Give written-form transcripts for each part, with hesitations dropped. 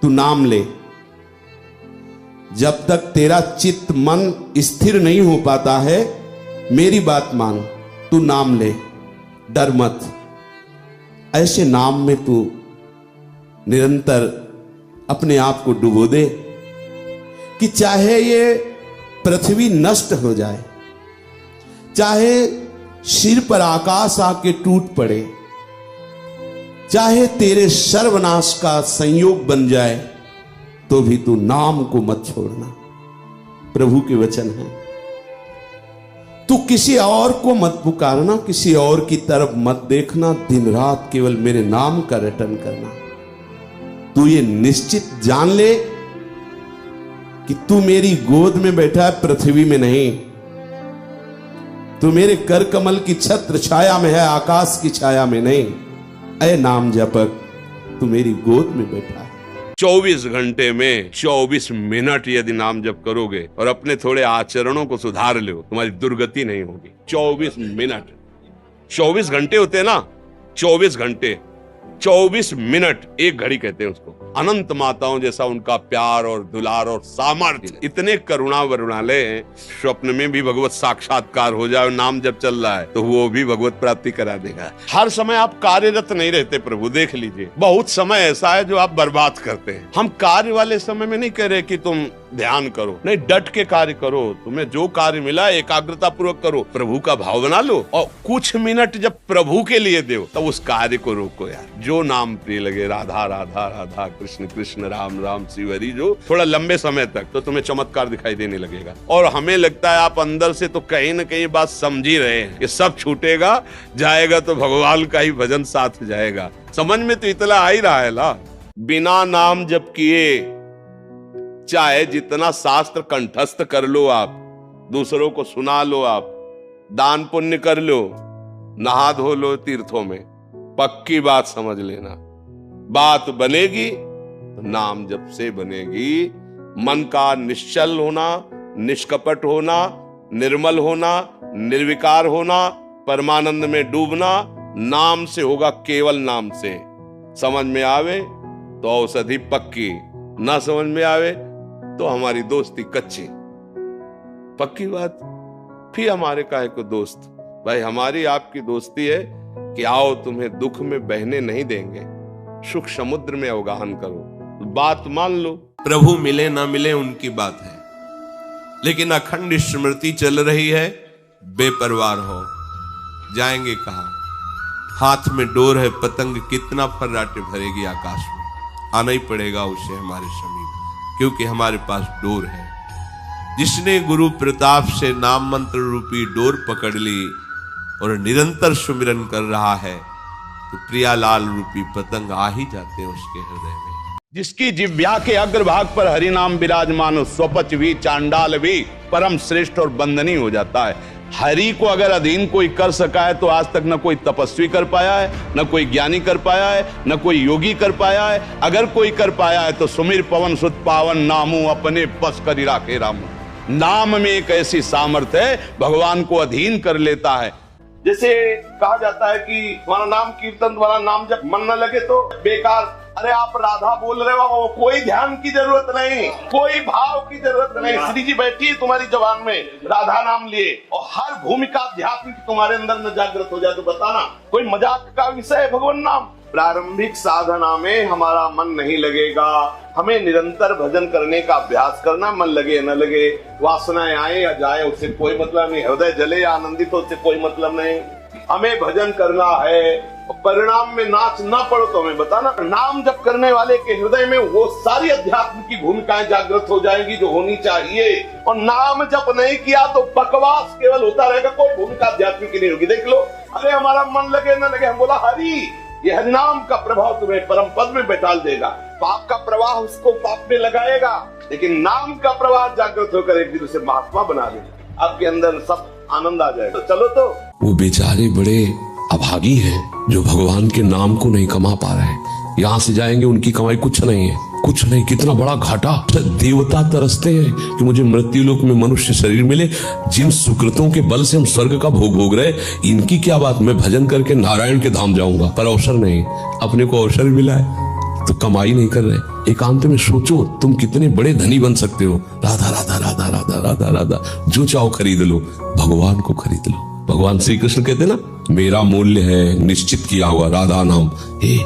तू नाम ले। जब तक तेरा चित्त मन स्थिर नहीं हो पाता है, मेरी बात मान, तू नाम ले, डर मत। ऐसे नाम में तू निरंतर अपने आप को डुबो दे कि चाहे ये पृथ्वी नष्ट हो जाए, चाहे सिर पर आकाश आके टूट पड़े, चाहे तेरे सर्वनाश का संयोग बन जाए, तो भी तू नाम को मत छोड़ना। प्रभु के वचन है। तू किसी और को मत पुकारना, किसी और की तरफ मत देखना, दिन रात केवल मेरे नाम का रटन करना। तू ये निश्चित जान ले कि तू मेरी गोद में बैठा है, पृथ्वी में नहीं। तू मेरे कर कमल की छत्र छाया में है, आकाश की छाया में नहीं। ऐ नाम जपक, तू मेरी गोद में बैठा है। 24 घंटे में 24 मिनट यदि नाम जप करोगे और अपने थोड़े आचरणों को सुधार लो, तुम्हारी दुर्गति नहीं होगी। 24 मिनट, 24 घंटे होते हैं ना, 24 घंटे, 24 मिनट, एक घड़ी कहते हैं उसको। अनंत माताओं जैसा उनका प्यार और दुलार और सामर्थ्य, इतने करुणा वरुणालय हैं। स्वप्न में भी भगवत साक्षात्कार हो जाए, नाम जब चल रहा है तो वो भी भगवत प्राप्ति करा देगा। हर समय आप कार्यरत नहीं रहते, प्रभु देख लीजिए, बहुत समय ऐसा है जो आप बर्बाद करते हैं। हम कार्य वाले समय में नहीं कह रहे कि तुम ध्यान करो, नहीं, डट के कार्य करो। तुम्हें जो कार्य मिला एकाग्रता पूर्वक करो, प्रभु का भाव बना लो और कुछ मिनट जब प्रभु के लिए दो, तब उस कार्य को रोको यार। जो नाम प्रिय लगे, राधा राधा राधा, कृष्ण कृष्ण, राम राम, शिव हरि, जो थोड़ा लंबे समय तक, तो तुम्हें चमत्कार दिखाई देने लगेगा। और हमें लगता है आप अंदर से तो कहीं न कहीं बात समझ ही रहे हैं कि सब छूटेगा, जाएगा तो भगवान का ही भजन साथ जाएगा। समझ में तो इतना आ ही रहा है ना। बिना नाम जप किए चाहे जितना शास्त्र कंठस्थ कर लो आप, दूसरों को सुना लो आप, दान पुण्य कर लो, नहा धो लो तीर्थों में, पक्की बात समझ लेना, बात बनेगी तो नाम जप से बनेगी। मन का निश्चल होना, निष्कपट होना, निर्मल होना, निर्विकार होना, परमानंद में डूबना, नाम से होगा, केवल नाम से। समझ में आवे तो औषधि पक्की, ना समझ में आवे तो हमारी दोस्ती कच्ची। पक्की बात, फिर हमारे काहे को दोस्त? भाई हमारी आपकी दोस्ती है कि आओ तुम्हें दुख में बहने नहीं देंगे, सुख समुद्र में अवगाहन करो, बात मान लो। प्रभु मिले ना मिले उनकी बात है, लेकिन अखंड स्मृति चल रही है, बेपरवाह हो जाएंगे कहां? हाथ में डोर है, पतंग कितना फर्राटे भरेगी आकाश में, आना ही पड़ेगा उसे हमारे समीप, क्योंकि हमारे पास डोर है। जिसने गुरु प्रताप से नाम मंत्र रूपी डोर पकड़ ली और निरंतर सुमिरन कर रहा है, तो प्रियालाल रूपी पतंग आ ही जाते हैं उसके हृदय में। जिसकी जिह्वा के अग्रभाग पर हरि नाम विराजमान हो, स्वपच भी चांडाल भी परम श्रेष्ठ और बंदनीय हो जाता है। हरि को अगर अधीन कोई कर सका है तो आज तक न कोई तपस्वी कर पाया है, न कोई ज्ञानी कर पाया है, न कोई योगी कर पाया है। अगर कोई कर पाया है तो सुमिर पवन सुत पावन, नामू अपने बस करि राखे रामू। नाम में एक ऐसी सामर्थ्य है, भगवान को अधीन कर लेता है। जैसे कहा जाता है कि तुम्हारा नाम कीर्तन, तुम्हारा नाम जब मन न लगे तो बेकार। अरे आप राधा बोल रहे हो, कोई ध्यान की जरूरत नहीं, कोई भाव की जरूरत नहीं। श्री जी बैठी है तुम्हारी जबान में, राधा नाम लिए, और हर भूमिका अध्यात्म की तुम्हारे अंदर न जागृत हो जाए तो बताना कोई मजाक का विषय है भगवान नाम? प्रारंभिक साधना में हमारा मन नहीं लगेगा, हमें निरंतर भजन करने का अभ्यास करना। मन लगे न लगे, वासनाएं आए या जाए, उससे कोई मतलब नहीं, हृदय जले या आनंदित हो, उससे कोई मतलब नहीं। हमें भजन करना है, परिणाम में नाच ना पड़ो तो हमें बताना। नाम जप करने वाले के हृदय में वो सारी अध्यात्म की भूमिकाएं जागृत हो जाएंगी जो होनी चाहिए। और नाम जप नहीं किया तो बकवास केवल होता रहेगा, कोई भूमिका अध्यात्म की नहीं होगी। देख लो, अरे हमारा मन लगे न लगे, हम बोला हरि, ये हरिनाम का प्रभाव तुम्हें परम पद में बैठाल देगा। पाप का प्रवाह उसको पाप में लगाएगा, लेकिन नाम का प्रवाह जागृत होकर एक दिन उसे महात्मा बना देगा। आपके अंदर सब आनंद आ जाएगा। तो चलो, तो वो बेचारे बड़े अभागी हैं जो भगवान के नाम को नहीं कमा पा रहे हैं। यहाँ से जाएंगे उनकी कमाई कुछ नहीं है, कुछ नहीं। कितना बड़ा घाटा। देवता तरसते हैं कि मुझे मृत्युलोक में मनुष्य शरीर मिले, जिन सुकृतों के बल से हम स्वर्ग का भोग भोग रहे, इनकी क्या बात। मैं भजन करके नारायण के धाम जाऊंगा, पर अवसर नहीं। अपने को अवसर मिला है, तो कमाई नहीं कर रहे। एकांत में सोचो तुम कितने बड़े धनी बन सकते हो। राधा राधा राधा राधा राधा राधा, जो चाहो खरीद लो, भगवान को खरीद लो। भगवान श्री कृष्ण कहते ना, मेरा मूल्य है निश्चित किया हुआ राधा नाम। हे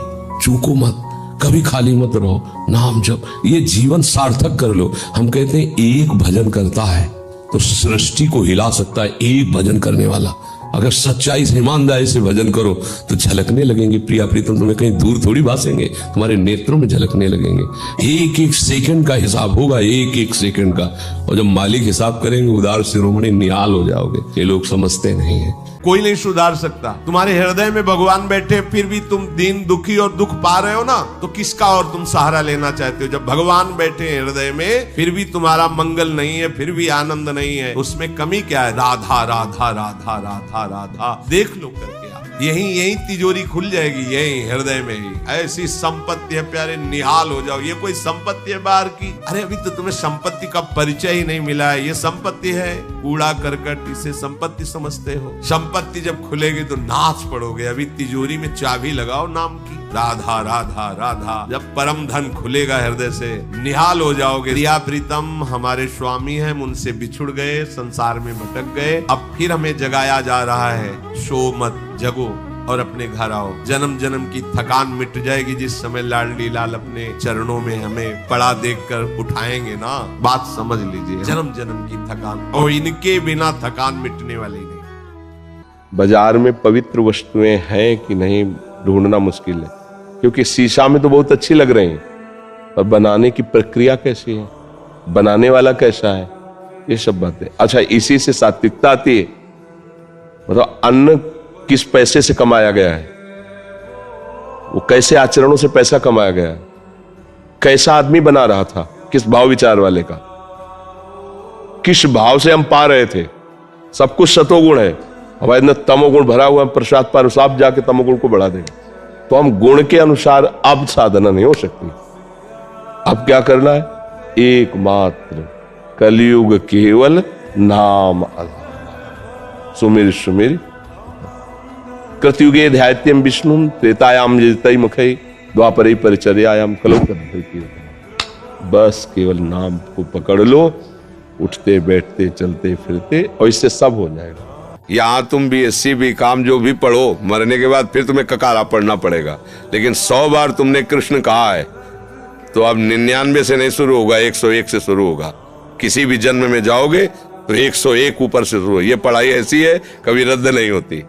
चूको मत, कभी खाली मत रहो, नाम जप, ये जीवन सार्थक कर लो। हम कहते हैं एक भजन करता है तो सृष्टि को हिला सकता है, एक भजन करने वाला। अगर सच्चाई से ईमानदारी से भजन करो तो झलकने लगेंगे प्रिया प्रीतम, तुम्हें कहीं दूर थोड़ी भासेंगे, तुम्हारे नेत्रों में झलकने लगेंगे। एक एक सेकंड का हिसाब होगा, एक एक सेकंड का। और जब मालिक हिसाब करेंगे उदार शिरोमणि निहाल हो जाओगे। ये लोग समझते नहीं है। कोई नहीं सुधार सकता। तुम्हारे हृदय में भगवान बैठे फिर भी तुम दीन दुखी और दुख पा रहे हो ना, तो किसका और तुम सहारा लेना चाहते हो? जब भगवान बैठे हृदय में फिर भी तुम्हारा मंगल नहीं है, फिर भी आनंद नहीं है, उसमें कमी क्या है? राधा राधा राधा राधा राधा देख लो करके आप, यही तिजोरी खुल जाएगी, यही हृदय में ही। ऐसी संपत्ति है प्यारे, निहाल हो जाओ। ये कोई संपत्ति है बाहर की? अरे अभी तो तुम्हें संपत्ति का परिचय ही नहीं मिला है। ये संपत्ति है कूड़ा करकट, इसे संपत्ति समझते हो? संपत्ति जब खुलेगी तो नाच पड़ोगे। अभी तिजोरी में चाबी लगाओ नाम की, राधा राधा राधा। जब परम धन खुलेगा हृदय से, निहाल हो जाओगे। प्रिया प्रीतम हमारे स्वामी हैं, उनसे बिछुड़ गए, संसार में भटक गए, अब फिर हमें जगाया जा रहा है। सो मत, जगो और अपने घर आओ। जन्म जन्म की थकान मिट जाएगी जिस समय लाडली लाल अपने चरणों में हमें पड़ा देखकर उठाएंगे ना। बात समझ लीजिए, जन्म जन्म की थकान, और इनके बिना थकान मिटने वाली नहीं। बाजार में पवित्र वस्तुएं हैं कि नहीं ढूंढना मुश्किल है, क्योंकि शीशा में तो बहुत अच्छी लग रही हैं, पर बनाने की प्रक्रिया कैसी है, बनाने वाला कैसा है, ये सब बातें। अच्छा, इसी से सात्विकता आती है। मतलब अन्न किस पैसे से कमाया गया है, वो कैसे आचरणों से पैसा कमाया गया है, कैसा आदमी बना रहा था, किस भाव विचार वाले का, किस भाव से हम पा रहे थे। सब कुछ सतोगुण है, हमारे अंदर तमोगुण भरा हुआ है, प्रसाद पर आप जाके तमोगुण को बढ़ा देंगे। तो हम गुण के अनुसार अब साधना नहीं हो सकती। अब क्या करना है? एकमात्र कलयुग केवल नाम आधार। सुमिर सुमिर कृतयुगे ध्यायत्यम विष्णु त्रेतायाम जयतई मुखई द्वापरे परिचर्यायाम कलो कद्भृति। बस केवल नाम को पकड़ लो, उठते बैठते चलते फिरते, और इससे सब हो जाएगा। यहाँ तुम BSc BCom जो भी पढ़ो, मरने के बाद फिर तुम्हें ककारा पढ़ना पड़ेगा। लेकिन 100 बार तुमने कृष्ण कहा है तो अब 99 से नहीं शुरू होगा, 101 से शुरू होगा। किसी भी जन्म में जाओगे तो 101 ऊपर से शुरू। ये पढ़ाई ऐसी है, कभी रद्द नहीं होती।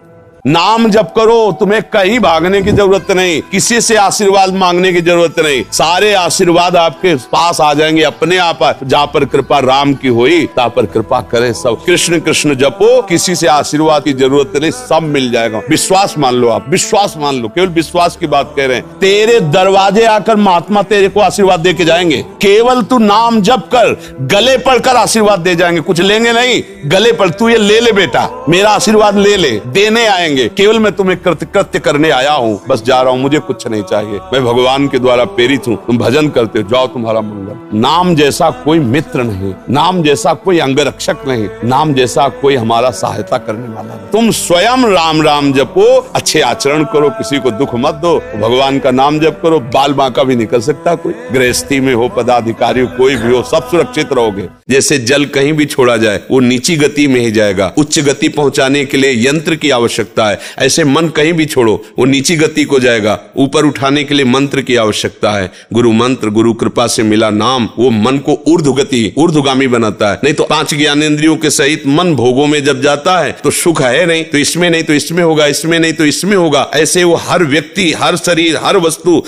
नाम जप करो, तुम्हें कहीं भागने की जरूरत नहीं, किसी से आशीर्वाद मांगने की जरूरत नहीं। सारे आशीर्वाद आपके पास आ जाएंगे अपने आप। जहाँ पर कृपा राम की हुई तहाँ पर कृपा करे सब। कृष्ण कृष्ण जपो, किसी से आशीर्वाद की जरूरत नहीं, सब मिल जाएगा। विश्वास मान लो, आप विश्वास मान लो, केवल विश्वास की बात कह रहे हैं। तेरे दरवाजे आकर महात्मा तेरे को आशीर्वाद दे के जाएंगे। केवल तू नाम जप कर, गले पड़कर आशीर्वाद दे जाएंगे, कुछ लेंगे नहीं। गले पड़, तू ये ले ले बेटा, मेरा आशीर्वाद ले ले, देने आएंगे। केवल मैं तुम्हें कृत्य करने आया हूँ, बस जा रहा हूँ, मुझे कुछ नहीं चाहिए। मैं भगवान के द्वारा प्रेरित हूँ, तुम भजन करते हो, जाओ तुम्हारा मंगल। नाम जैसा कोई मित्र नहीं, नाम जैसा कोई अंगरक्षक नहीं, नाम जैसा कोई हमारा सहायता करने वाला नहीं। तुम स्वयं राम राम जपो, अच्छे आचरण करो, किसी को दुख मत दो, भगवान का नाम जप करो। बाल बांका भी निकल सकता कोई, गृहस्थी में हो, पदाधिकारी कोई भी हो, सब सुरक्षित रहोगे। जैसे जल कहीं भी छोड़ा जाए वो नीची गति में ही जाएगा, उच्च गति पहुंचाने के लिए यंत्र की आवश्यकता है। ऐसे मन कहीं भी छोड़ो वो नीची गति को जाएगा, ऊपर उठाने के लिए मंत्र की आवश्यकता है। गुरु मंत्र, गुरु कृपा से मिला नाम, वो मन को ऊर्ध्वगति, ऊर्ध्वगामी बनाता है। नहीं तो 5 ज्ञानेंद्रियों के सहित मन भोगों में जब जाता है तो सुख है नहीं, तो इसमें नहीं तो इसमें होगा, इसमें नहीं तो इसमें होगा। ऐसे वो हर व्यक्ति, हर शरीर, हर वस्तु,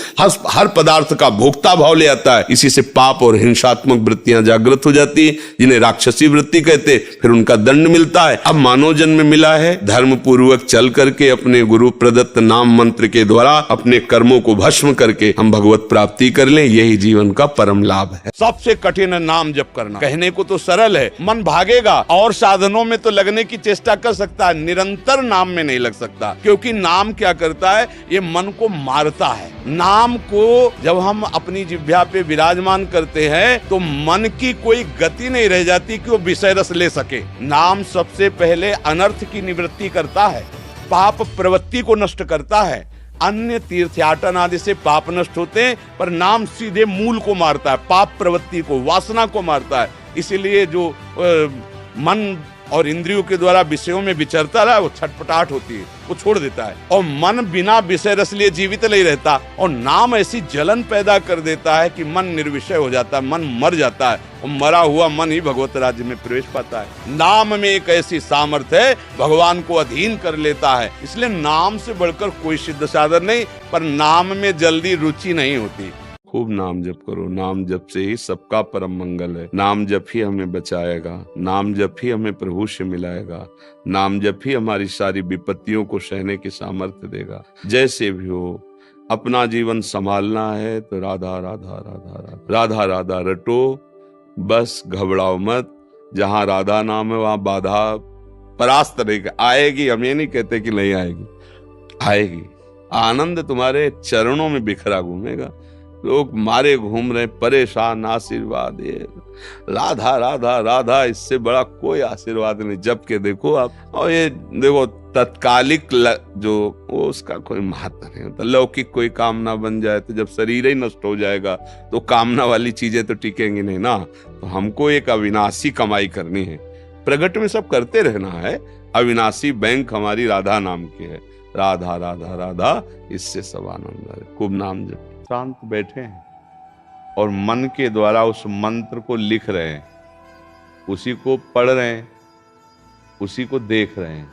हर पदार्थ का भोक्ता भाव ले आता है। इसी से पाप और हिंसात्मक वृत्तियां जागृत हो जाती है, जिन्हें राक्षसी वृत्ति कहते, फिर उनका दंड मिलता है। अब मानव जन्म मिला है, धर्म पूर्वक चल करके अपने गुरु प्रदत्त नाम मंत्र के द्वारा अपने कर्मों को भस्म करके हम भगवत प्राप्ति कर लें, यही जीवन का परम लाभ है। सबसे कठिन है नाम जप करना। कहने को तो सरल है, मन भागेगा और साधनों में तो लगने की चेष्टा कर सकता है, निरंतर नाम में नहीं लग सकता। क्योंकि नाम क्या करता है, ये मन को मारता है। नाम को जब हम अपनी जिह्वा पे विराजमान करते हैं तो मन की कोई गति नहीं रह जाती कि वो विषय रस ले सके। नाम सबसे पहले अनर्थ की निवृत्ति करता है, पाप प्रवृत्ति को नष्ट करता है, अन्य तीर्थयाटन आदि से पाप नष्ट होते हैं, पर नाम सीधे मूल को मारता है, पाप प्रवृत्ति को, वासना को मारता है। इसीलिए जो मन और इंद्रियों के द्वारा विषयों में विचरता रहा, वो छटपटाहट होती है, वो छोड़ देता है। और मन बिना विषय रस लिए जीवित नहीं रहता, और नाम ऐसी जलन पैदा कर देता है कि मन निर्विषय हो जाता है, मन मर जाता है, और मरा हुआ मन ही भगवत राज्य में प्रवेश पाता है। नाम में एक ऐसी सामर्थ्य है, भगवान को अधीन कर लेता है। इसलिए नाम से बढ़कर कोई सिद्ध साधन नहीं, पर नाम में जल्दी रुचि नहीं होती। खूब नाम जप करो, नाम जप से ही सबका परम मंगल है। नाम जप ही हमें बचाएगा, नाम जप ही हमें प्रभु से मिलाएगा, नाम जप ही हमारी सारी विपत्तियों को सहने की सामर्थ्य देगा। जैसे भी हो, अपना जीवन संभालना है तो राधा राधा राधा राधा राधा राधा रटो, बस घबराओ मत। जहां राधा नाम है वहां बाधा परास्त रहेगी, आएगी। हम ये नहीं कहते कि नहीं आएगी, आएगी। आनंद तुम्हारे चरणों में बिखरा घूमेगा। लोग मारे घूम रहे, परेशान, आशीर्वाद ये राधा राधा राधा, इससे बड़ा कोई आशीर्वाद नहीं। जब के देखो आप, और ये देखो तत्कालिक जो वो उसका कोई महत्व नहीं होता। लौकिक कोई कामना बन जाए तो जब शरीर ही नष्ट हो जाएगा तो कामना वाली चीजें तो टिकेंगी नहीं ना। तो हमको एक अविनाशी कमाई करनी है, प्रगट में सब करते रहना है। अविनाशी बैंक हमारी राधा नाम की है, राधा राधा राधा, इससे सब आनंद है। खूब नाम जप, शांत बैठे हैं और मन के द्वारा उस मंत्र को लिख रहे हैं, उसी को पढ़ रहे हैं, उसी को देख रहे हैं।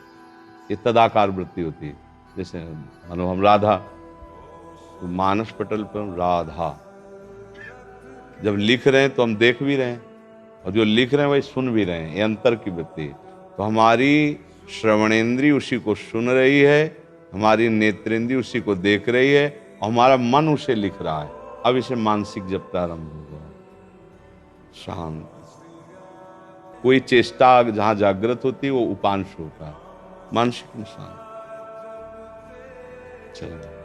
ये तदाकार वृत्ति होती है। जैसे मानो हम राधा, तो मानस पटल पर राधा जब लिख रहे हैं तो हम देख भी रहे हैं, और जो लिख रहे हैं वही सुन भी रहे हैं। ये अंतर की वृत्ति है। तो हमारी श्रवणेंद्री उसी को सुन रही है, हमारी नेत्रेंद्री उसी को देख रही है, और हमारा मन उसे लिख रहा है। अब इसे मानसिक जप प्रारंभ हो गया। शांत, कोई चेष्टा जहां जागृत होती है वो उपांश होता है, मानसिक में शांत। चलिए।